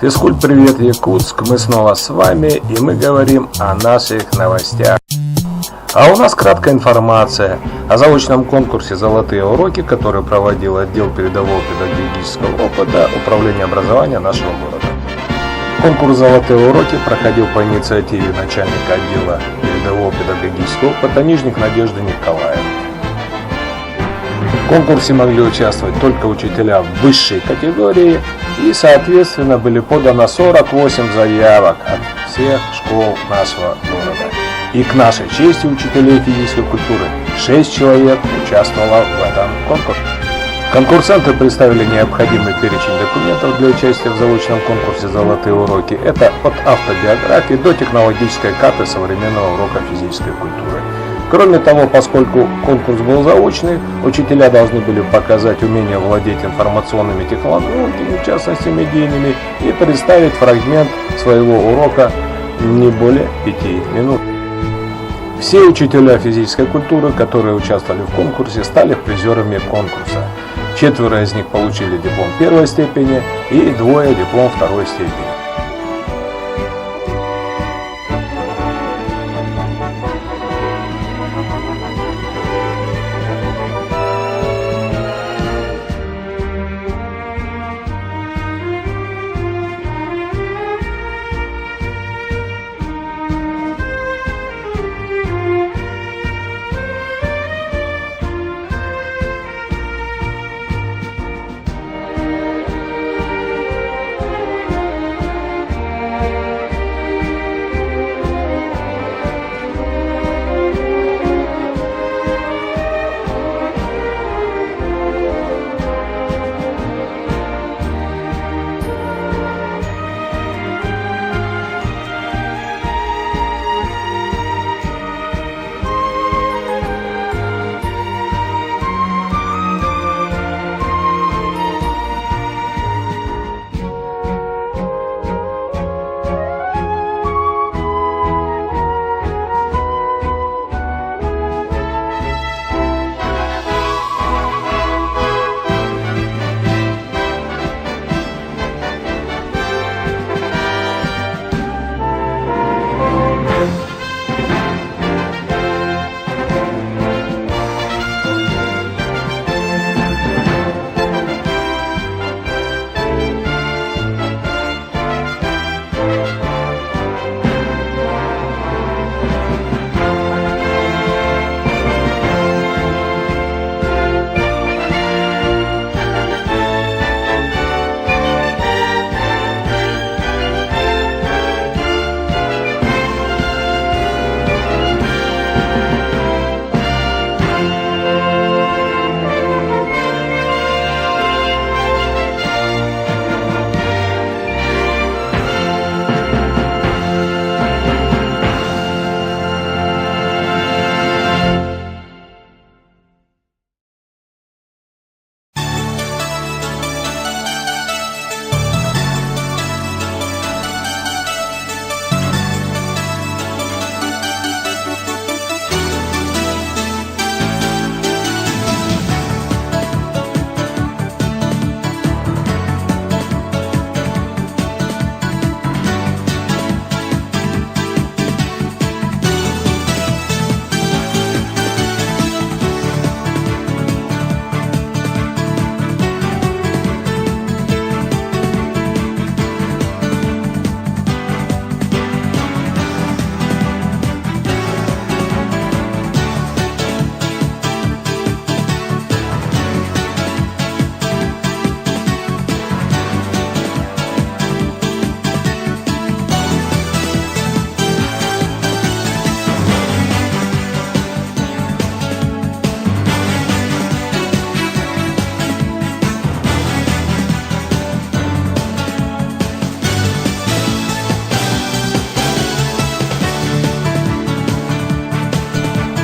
Физкульт, привет, Якутск! Мы снова с вами, и мы говорим о наших новостях. А у нас краткая информация о заочном конкурсе «Золотые уроки», который проводил отдел передового педагогического опыта Управления образования нашего города. Конкурс «Золотые уроки» проходил по инициативе начальника отдела передового педагогического опыта Нижних Надежды Николаевны. В конкурсе могли участвовать только учителя высшей категории, и, соответственно, были подано 48 заявок от всех школ нашего города. И к нашей чести учителей физической культуры 6 человек участвовало в этом конкурсе. Конкурсанты представили необходимый перечень документов для участия в заочном конкурсе «Золотые уроки». Это от автобиографии до технологической карты современного урока физической культуры. Кроме того, поскольку конкурс был заочный, учителя должны были показать умение владеть информационными технологиями, в частности медийными, и представить фрагмент своего урока не более 5 минут. Все учителя физической культуры, которые участвовали в конкурсе, стали призерами конкурса. 4 из них получили диплом 1 степени и 2 диплом 2 степени.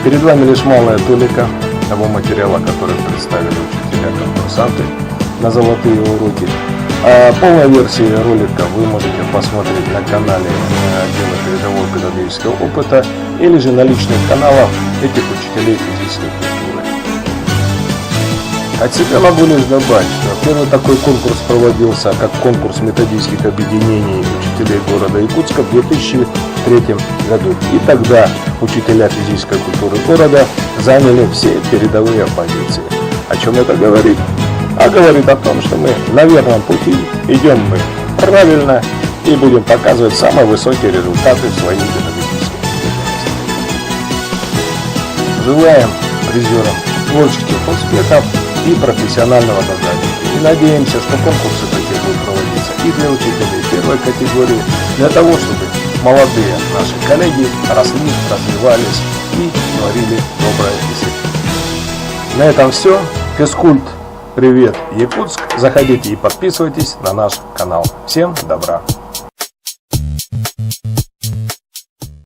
Перед вами лишь малая толика того материала, который представили учителя-конкурсанты на «Золотые уроки». А полная версия ролика вы можете посмотреть на канале отдела передового педагогического опыта или же на личных каналах этих учителей физической культуры. От себя могу лишь добавить, что первый такой конкурс проводился как конкурс методических объединений учителей города Якутска в 2003 году. И тогда учителя физической культуры города заняли все передовые позиции. О чем это говорит? А говорит о том, что мы на верном пути, идем мы правильно и будем показывать самые высокие результаты в своих педагогических деятельностях. Желаем призерам творческих успехов и профессионального развития. И надеемся, что конкурсы такие будут проводиться и для учителей первой категории, для того, чтобы молодые наши коллеги росли, развивались и творили доброе и светлое. На этом все. Физкульт, привет, Якутск. Заходите и подписывайтесь на наш канал. Всем добра.